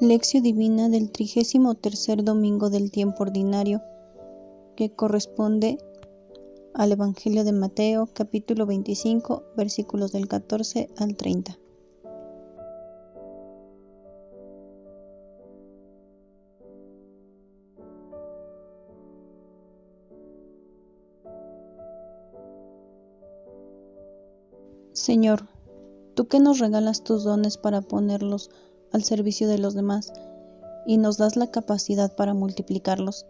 Lección Divina del 33 domingo del tiempo ordinario, que corresponde al Evangelio de Mateo, capítulo 25, versículos del 14 al 30. Señor, tú que nos regalas tus dones para ponerlos al servicio de los demás y nos das la capacidad para multiplicarlos,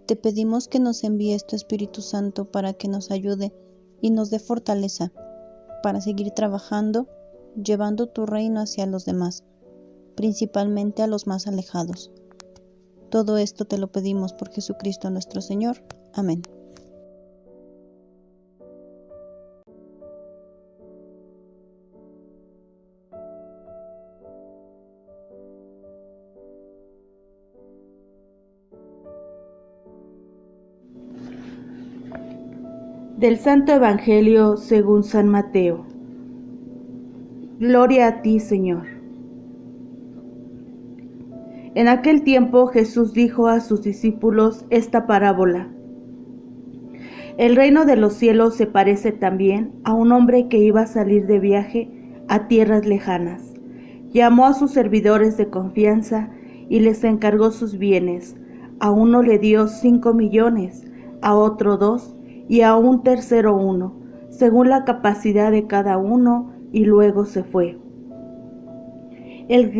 te pedimos que nos envíes tu Espíritu Santo para que nos ayude y nos dé fortaleza para seguir trabajando, llevando tu reino hacia los demás, principalmente a los más alejados. Todo esto te lo pedimos por Jesucristo nuestro Señor. Amén. Del Santo Evangelio según San Mateo. Gloria a ti, Señor. En aquel tiempo Jesús dijo a sus discípulos esta parábola. El reino de los cielos se parece también a un hombre que iba a salir de viaje a tierras lejanas. Llamó a sus servidores de confianza y les encargó sus bienes. A uno le dio 5 millones, a otro 2 y a un tercero 1, según la capacidad de cada uno, y luego se fue. El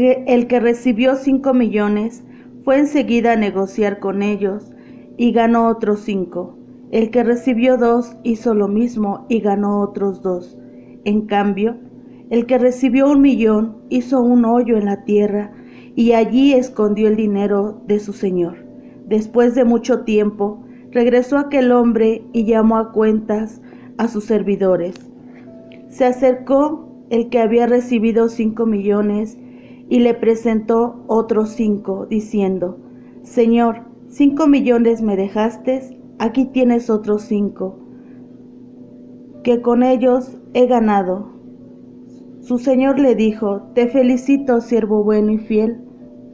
que recibió 5 millones fue enseguida a negociar con ellos y ganó otros 5. El que recibió 2 hizo lo mismo y ganó otros 2. En cambio, el que recibió 1 millón hizo un hoyo en la tierra y allí escondió el dinero de su señor. Después de mucho tiempo, regresó aquel hombre y llamó a cuentas a sus servidores. Se acercó el que había recibido 5 millones y le presentó otros 5, diciendo: Señor, 5 millones me dejaste, aquí tienes otros 5, que con ellos he ganado. Su señor le dijo: Te felicito, siervo bueno y fiel,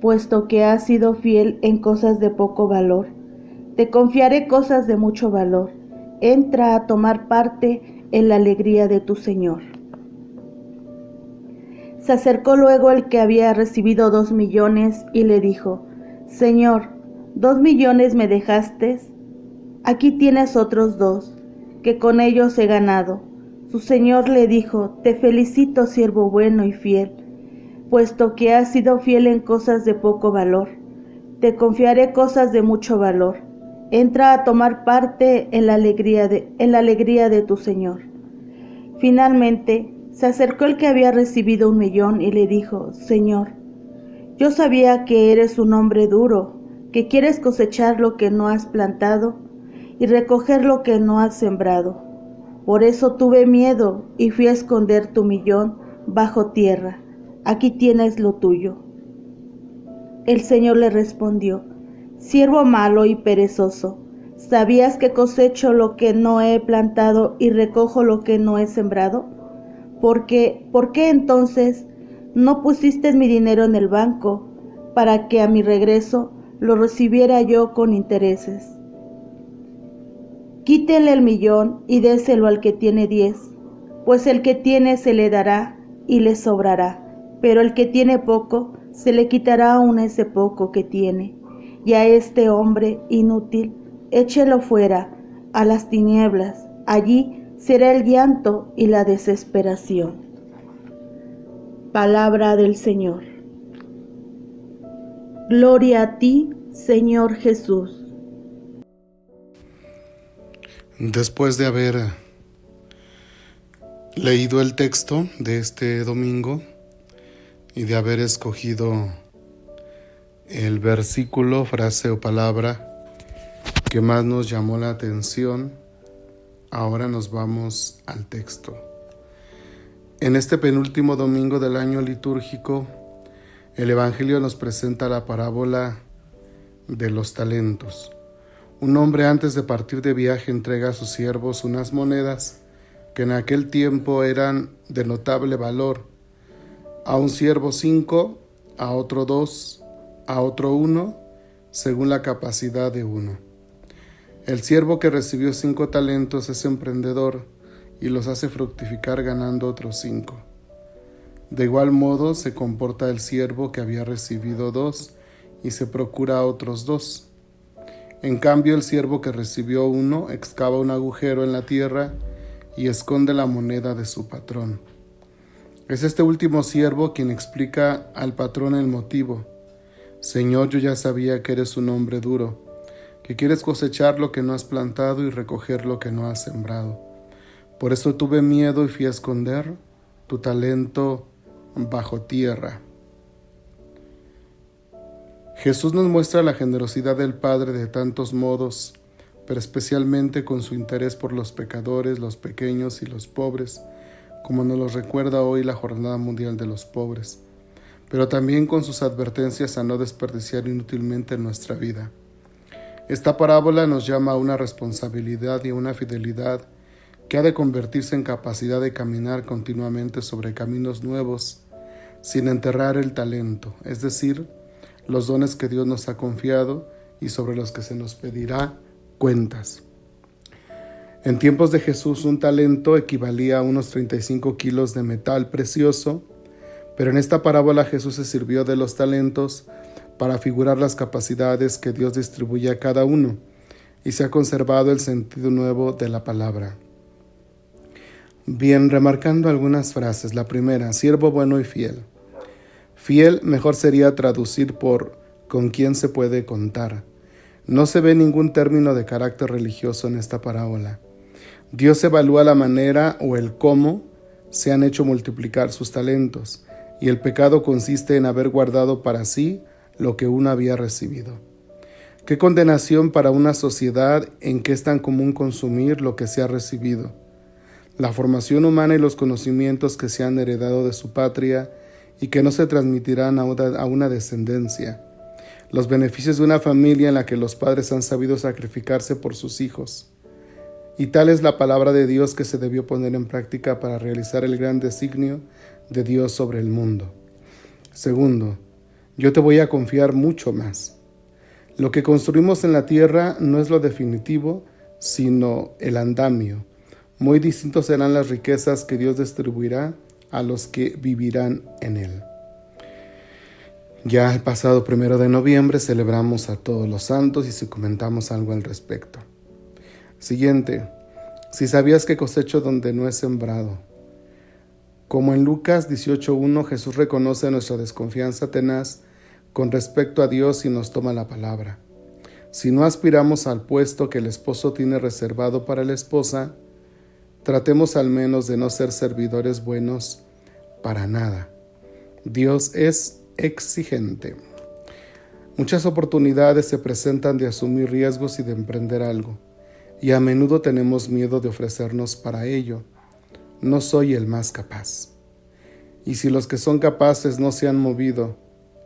puesto que has sido fiel en cosas de poco valor. Te confiaré cosas de mucho valor. Entra a tomar parte en la alegría de tu Señor. Se acercó luego el que había recibido 2 millones y le dijo: Señor, 2 millones me dejaste, aquí tienes otros 2, que con ellos he ganado. Su señor le dijo: Te felicito, siervo bueno y fiel, puesto que has sido fiel en cosas de poco valor. Te confiaré cosas de mucho valor. Entra a tomar parte en la alegría de tu Señor. Finalmente, se acercó el que había recibido 1 millón y le dijo: Señor, yo sabía que eres un hombre duro, que quieres cosechar lo que no has plantado y recoger lo que no has sembrado. Por eso tuve miedo y fui a esconder tu 1 millón bajo tierra. Aquí tienes lo tuyo. El Señor le respondió: Siervo malo y perezoso, ¿sabías que cosecho lo que no he plantado y recojo lo que no he sembrado? ¿Por qué entonces no pusiste mi dinero en el banco, para que a mi regreso lo recibiera yo con intereses? Quítele el 1 millón y déselo al que tiene 10, pues el que tiene se le dará y le sobrará, pero el que tiene poco se le quitará aún ese poco que tiene. Y a este hombre inútil, échelo fuera, a las tinieblas, allí será el llanto y la desesperación. Palabra del Señor. Gloria a ti, Señor Jesús. Después de haber leído el texto de este domingo y de haber escogido el versículo, frase o palabra que más nos llamó la atención, ahora nos vamos al texto. En este penúltimo domingo del año litúrgico, el Evangelio nos presenta la parábola de los talentos. Un hombre, antes de partir de viaje, entrega a sus siervos unas monedas que en aquel tiempo eran de notable valor. A un siervo 5, a otro 2, a otro 1, según la capacidad de uno. El siervo que recibió 5 talentos es emprendedor y los hace fructificar ganando otros 5. De igual modo se comporta el siervo que había recibido 2 y se procura otros 2. En cambio, el siervo que recibió 1 excava un agujero en la tierra y esconde la moneda de su patrón. Es este último siervo quien explica al patrón el motivo. Señor, yo ya sabía que eres un hombre duro, que quieres cosechar lo que no has plantado y recoger lo que no has sembrado. Por eso tuve miedo y fui a esconder tu talento bajo tierra. Jesús nos muestra la generosidad del Padre de tantos modos, pero especialmente con su interés por los pecadores, los pequeños y los pobres, como nos lo recuerda hoy la Jornada Mundial de los Pobres, pero también con sus advertencias a no desperdiciar inútilmente nuestra vida. Esta parábola nos llama a una responsabilidad y a una fidelidad que ha de convertirse en capacidad de caminar continuamente sobre caminos nuevos, sin enterrar el talento, es decir, los dones que Dios nos ha confiado y sobre los que se nos pedirá cuentas. En tiempos de Jesús, un talento equivalía a unos 35 kilos de metal precioso, pero en esta parábola Jesús se sirvió de los talentos para figurar las capacidades que Dios distribuye a cada uno, y se ha conservado el sentido nuevo de la palabra. Bien, remarcando algunas frases. La primera, siervo bueno y fiel. Fiel mejor sería traducir por con quién se puede contar. No se ve ningún término de carácter religioso en esta parábola. Dios evalúa la manera o el cómo se han hecho multiplicar sus talentos, y el pecado consiste en haber guardado para sí lo que uno había recibido. Qué condenación para una sociedad en que es tan común consumir lo que se ha recibido. La formación humana y los conocimientos que se han heredado de su patria y que no se transmitirán a una descendencia. Los beneficios de una familia en la que los padres han sabido sacrificarse por sus hijos. Y tal es la palabra de Dios que se debió poner en práctica para realizar el gran designio de Dios sobre el mundo. Segundo, yo te voy a confiar mucho más. Lo que construimos en la tierra no es lo definitivo, sino el andamio. Muy distintos serán las riquezas que Dios distribuirá a los que vivirán en él. Ya el pasado 1 de noviembre celebramos a todos los santos y si comentamos algo al respecto. Siguiente, si sabías que cosecho donde no he sembrado. Como en Lucas 18:1, Jesús reconoce nuestra desconfianza tenaz con respecto a Dios y nos toma la palabra. Si no aspiramos al puesto que el esposo tiene reservado para la esposa, tratemos al menos de no ser servidores buenos para nada. Dios es exigente. Muchas oportunidades se presentan de asumir riesgos y de emprender algo, y a menudo tenemos miedo de ofrecernos para ello. No soy el más capaz. Y si los que son capaces no se han movido,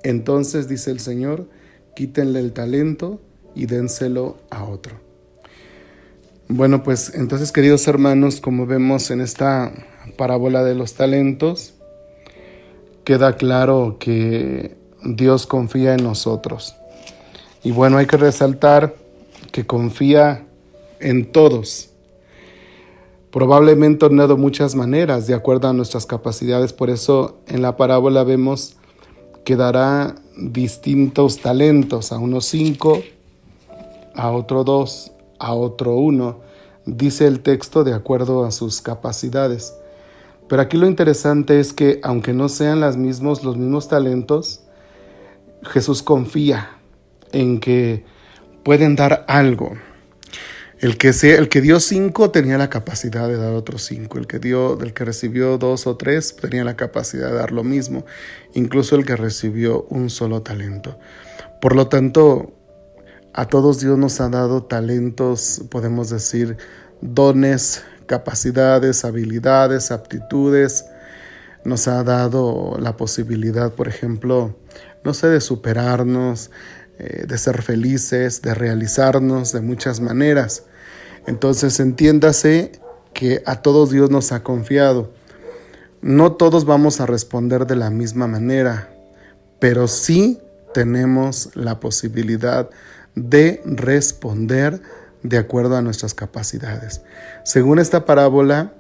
entonces, dice el Señor, quítenle el talento y dénselo a otro. Bueno, pues entonces, queridos hermanos, como vemos en esta parábola de los talentos, queda claro que Dios confía en nosotros. Y bueno, hay que resaltar que confía en todos. Probablemente no de muchas maneras, de acuerdo a nuestras capacidades. Por eso en la parábola vemos que dará distintos talentos, a unos 5, a otro 2, a otro 1, dice el texto de acuerdo a sus capacidades. Pero aquí lo interesante es que aunque no sean los mismos talentos, Jesús confía en que pueden dar algo. El que dio 5 tenía la capacidad de dar otros 5. El que recibió 2 o 3 tenía la capacidad de dar lo mismo. Incluso el que recibió un solo talento. Por lo tanto, a todos Dios nos ha dado talentos, podemos decir, dones, capacidades, habilidades, aptitudes. Nos ha dado la posibilidad, por ejemplo, de superarnos, de ser felices, de realizarnos de muchas maneras. Entonces, entiéndase que a todos Dios nos ha confiado. No todos vamos a responder de la misma manera, pero sí tenemos la posibilidad de responder de acuerdo a nuestras capacidades. Según esta parábola,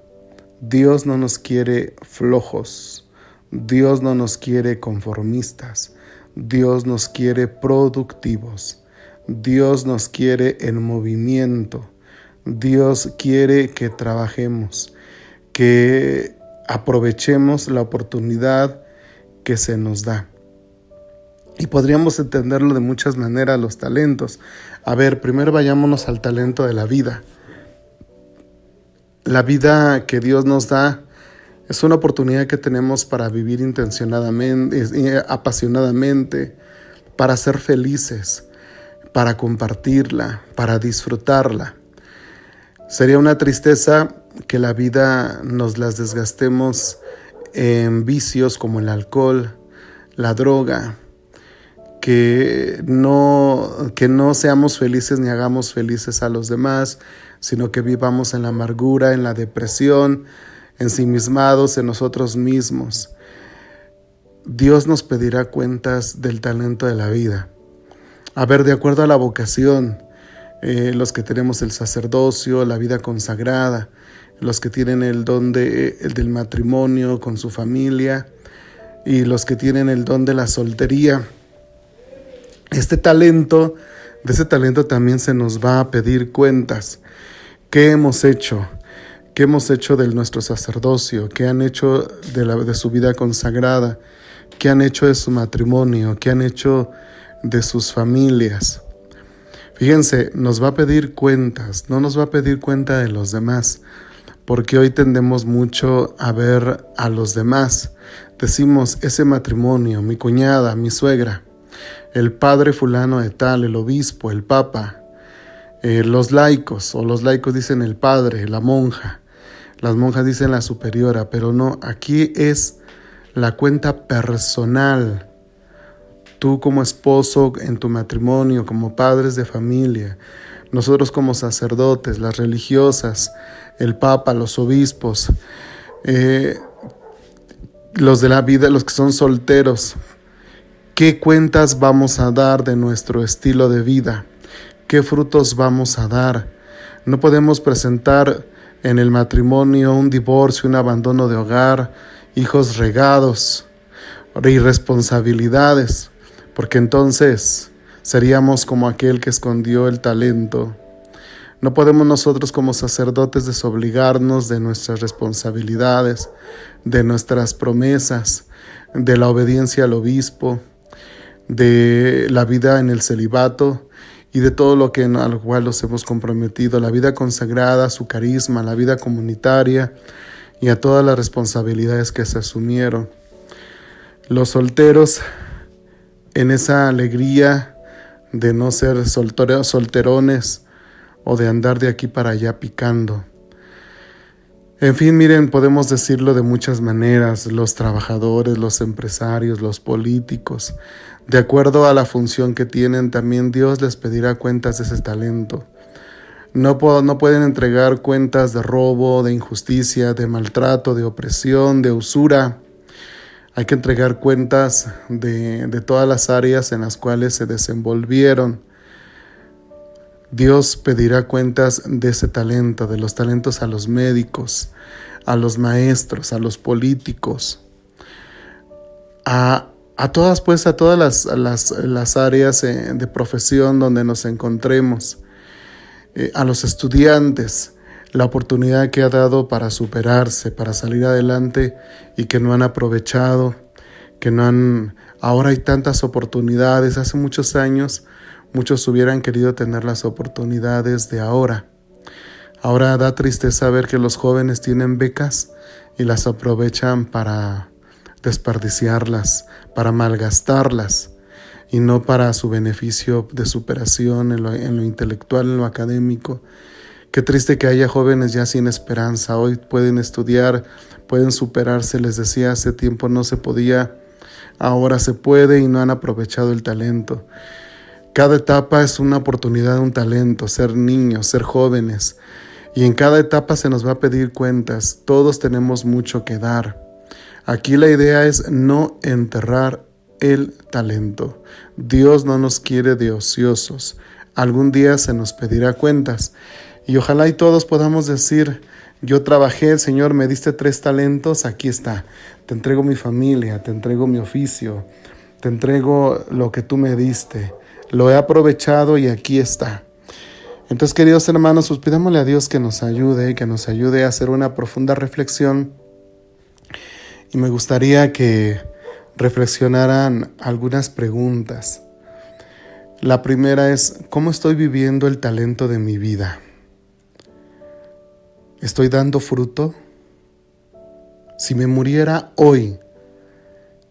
Dios no nos quiere flojos, Dios no nos quiere conformistas, Dios nos quiere productivos, Dios nos quiere en movimiento, Dios quiere que trabajemos, que aprovechemos la oportunidad que se nos da. Y podríamos entenderlo de muchas maneras, los talentos. A ver, primero vayámonos al talento de la vida. La vida que Dios nos da es una oportunidad que tenemos para vivir intencionadamente, apasionadamente, para ser felices, para compartirla, para disfrutarla. Sería una tristeza que la vida nos las desgastemos en vicios como el alcohol, la droga, que no seamos felices ni hagamos felices a los demás, sino que vivamos en la amargura, en la depresión, ensimismados en nosotros mismos. Dios nos pedirá cuentas del talento de la vida. A ver, de acuerdo a la vocación, los que tenemos el sacerdocio, la vida consagrada, los que tienen el don del matrimonio con su familia y los que tienen el don de la soltería. De ese talento también se nos va a pedir cuentas. ¿Qué hemos hecho? ¿Qué hemos hecho de nuestro sacerdocio? ¿Qué han hecho de su vida consagrada? ¿Qué han hecho de su matrimonio? ¿Qué han hecho de sus familias? Fíjense, nos va a pedir cuentas, no nos va a pedir cuenta de los demás, porque hoy tendemos mucho a ver a los demás. Decimos, ese matrimonio, mi cuñada, mi suegra, el padre fulano de tal, el obispo, el papa, los laicos dicen el padre, la monja, las monjas dicen la superiora, pero no, aquí es la cuenta personal. Tú como esposo en tu matrimonio, como padres de familia, nosotros como sacerdotes, las religiosas, el papa, los obispos, los de la vida, los que son solteros. ¿Qué cuentas vamos a dar de nuestro estilo de vida? ¿Qué frutos vamos a dar? No podemos presentar en el matrimonio un divorcio, un abandono de hogar, hijos regados, irresponsabilidades, porque entonces seríamos como aquel que escondió el talento. No podemos nosotros como sacerdotes desobligarnos de nuestras responsabilidades, de nuestras promesas, de la obediencia al obispo, de la vida en el celibato y de todo lo que al cual nos hemos comprometido, la vida consagrada, su carisma, la vida comunitaria y a todas las responsabilidades que se asumieron. Los solteros, en esa alegría de no ser solterones o de andar de aquí para allá picando. En fin, miren, podemos decirlo de muchas maneras, los trabajadores, los empresarios, los políticos, de acuerdo a la función que tienen, también Dios les pedirá cuentas de ese talento. No pueden entregar cuentas de robo, de injusticia, de maltrato, de opresión, de usura. Hay que entregar cuentas de todas las áreas en las cuales se desenvolvieron. Dios pedirá cuentas de ese talento, de los talentos a los médicos, a los maestros, a los políticos, a todas las áreas de profesión donde nos encontremos, a los estudiantes, la oportunidad que ha dado para superarse, para salir adelante y que no han aprovechado, ahora hay tantas oportunidades. Hace muchos años muchos hubieran querido tener las oportunidades de ahora. Ahora da tristeza ver que los jóvenes tienen becas y las aprovechan para desperdiciarlas, para malgastarlas y no para su beneficio de superación en lo intelectual, en lo académico. Qué triste que haya jóvenes ya sin esperanza. Hoy pueden estudiar, pueden superarse. Les decía, hace tiempo no se podía, ahora se puede y no han aprovechado el talento. Cada etapa es una oportunidad, un talento, ser niños, ser jóvenes. Y en cada etapa se nos va a pedir cuentas. Todos tenemos mucho que dar. Aquí la idea es no enterrar el talento. Dios no nos quiere de ociosos. Algún día se nos pedirá cuentas. Y ojalá y todos podamos decir: yo trabajé, Señor, me diste 3 talentos, aquí está. Te entrego mi familia, te entrego mi oficio, te entrego lo que tú me diste. Lo he aprovechado y aquí está. Entonces, queridos hermanos, pues pidámosle a Dios que nos ayude a hacer una profunda reflexión. Y me gustaría que reflexionaran algunas preguntas. La primera es: ¿cómo estoy viviendo el talento de mi vida? ¿Estoy dando fruto? Si me muriera hoy,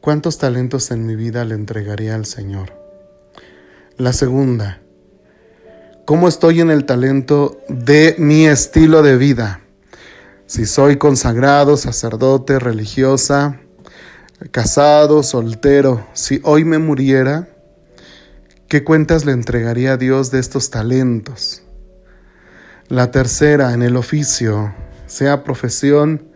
¿cuántos talentos en mi vida le entregaría al Señor? La segunda: ¿cómo estoy en el talento de mi estilo de vida? Si soy consagrado, sacerdote, religiosa, casado, soltero, si hoy me muriera, ¿qué cuentas le entregaría a Dios de estos talentos? La tercera, en el oficio, sea profesión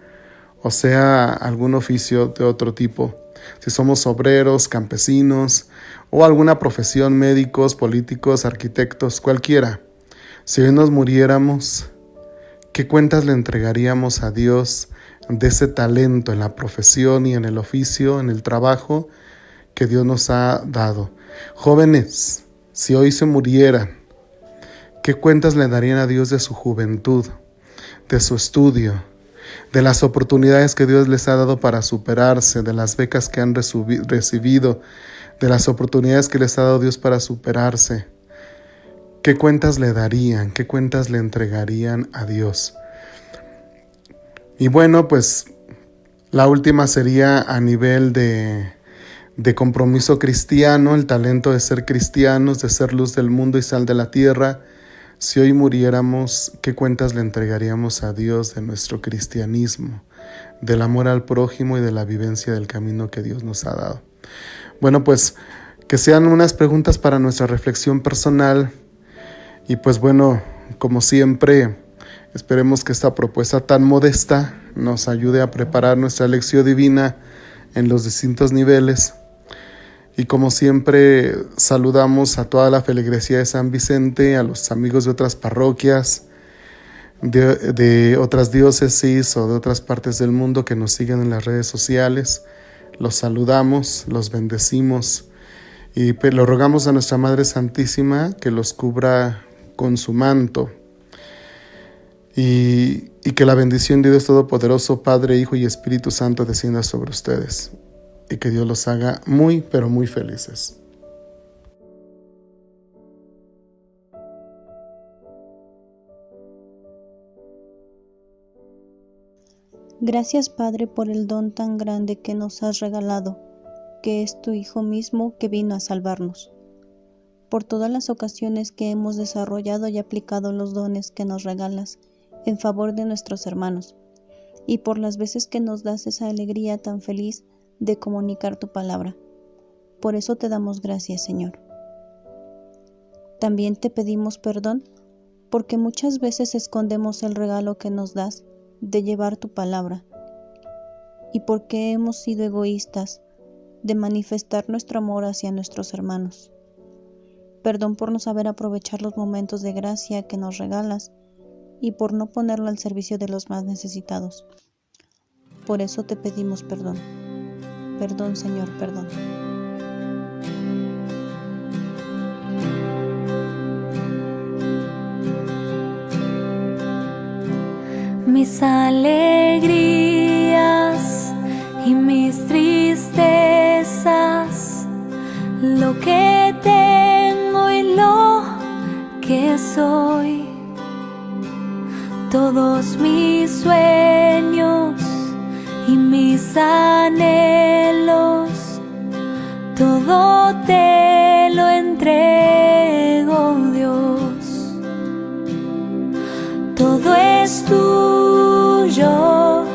o sea algún oficio de otro tipo. Si somos obreros, campesinos o alguna profesión, médicos, políticos, arquitectos, cualquiera. Si hoy nos muriéramos, ¿qué cuentas le entregaríamos a Dios de ese talento en la profesión y en el oficio, en el trabajo que Dios nos ha dado? Jóvenes, si hoy se murieran, ¿qué cuentas le darían a Dios de su juventud, de su estudio, de las oportunidades que Dios les ha dado para superarse, de las becas que han recibido, de las oportunidades que les ha dado Dios para superarse? ¿Qué cuentas le darían? ¿Qué cuentas le entregarían a Dios? Y bueno, pues la última sería a nivel de compromiso cristiano, el talento de ser cristianos, de ser luz del mundo y sal de la tierra. Si hoy muriéramos, ¿qué cuentas le entregaríamos a Dios de nuestro cristianismo, del amor al prójimo y de la vivencia del camino que Dios nos ha dado? Bueno, pues que sean unas preguntas para nuestra reflexión personal. Y pues bueno, como siempre, esperemos que esta propuesta tan modesta nos ayude a preparar nuestra lección divina en los distintos niveles. Y como siempre, saludamos a toda la feligresía de San Vicente, a los amigos de otras parroquias, de otras diócesis o de otras partes del mundo que nos siguen en las redes sociales. Los saludamos, los bendecimos y lo rogamos a nuestra Madre Santísima que los cubra con su manto. Y que la bendición de Dios Todopoderoso, Padre, Hijo y Espíritu Santo descienda sobre ustedes. Y que Dios los haga muy, pero muy felices. Gracias, Padre, por el don tan grande que nos has regalado, que es tu Hijo mismo que vino a salvarnos. Por todas las ocasiones que hemos desarrollado y aplicado los dones que nos regalas en favor de nuestros hermanos, y por las veces que nos das esa alegría tan feliz de comunicar tu palabra. Por eso te damos gracias, Señor. También te pedimos perdón porque muchas veces escondemos el regalo que nos das de llevar tu palabra y porque hemos sido egoístas de manifestar nuestro amor hacia nuestros hermanos. Perdón por no saber aprovechar los momentos de gracia que nos regalas y por no ponerlo al servicio de los más necesitados. Por eso te pedimos perdón. Perdón, Señor, perdón. Mis alegrías y mis tristezas, lo que tengo y lo que soy, todos mis sueños y mis anhelos, todo te lo entrego, Dios. Todo es tuyo,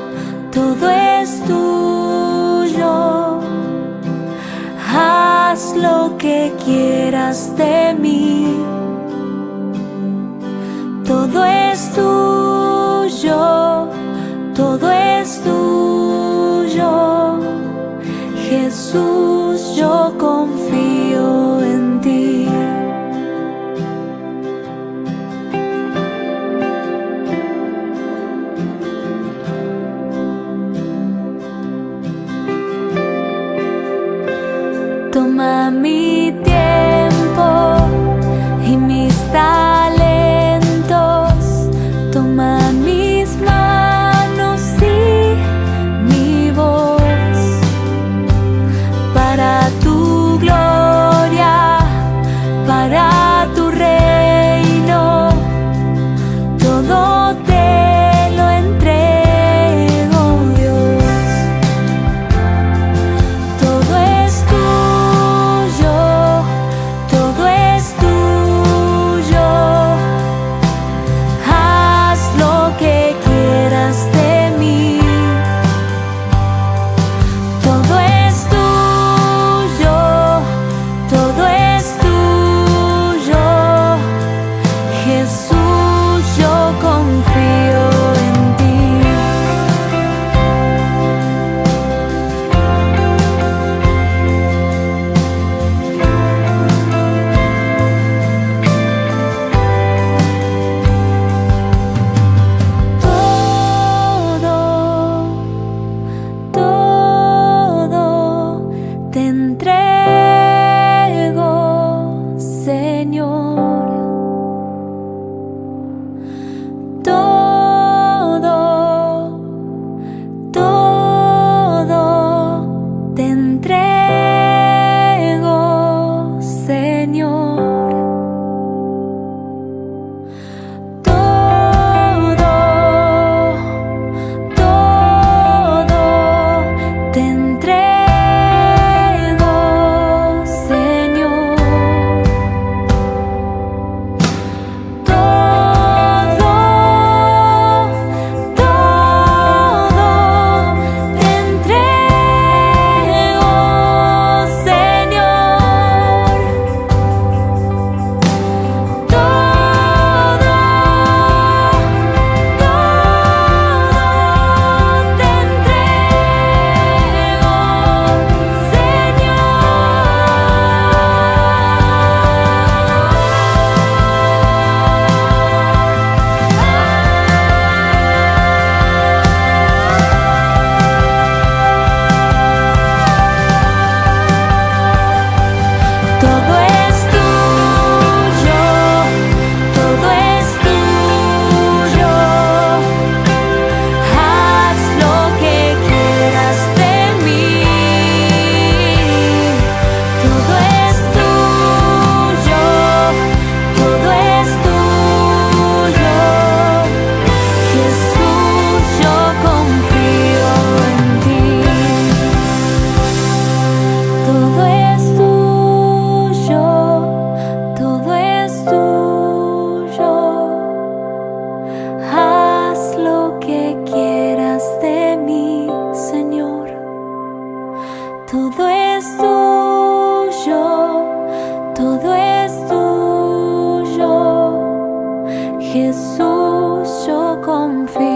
todo es tuyo. Haz lo que quieras de mí. Todo es tuyo, todo es tuyo. Jesús, yo Toma mis manos y mi voz para tu gloria, para tu reino. Todo te lo entrego, Dios. Todo es tuyo, todo es tuyo. Haz lo que quieras de mí. Todo es tuyo, todo es tuyo. Jesús, yo confío en ti. Todo te entrego, Señor. Todo te entrego, Señor. Todo te entrego, Señor. Todo te entrego, Señor. Te Todo es tuyo, todo es tuyo. Haz lo que quieras de mí. Todo es tuyo, todo es tuyo. Jesús, yo confío en ti. Todo es tuyo, todo es tuyo. Haz lo que quieras de mí, Señor. Todo es tuyo, todo es tuyo. Jesús, yo confío.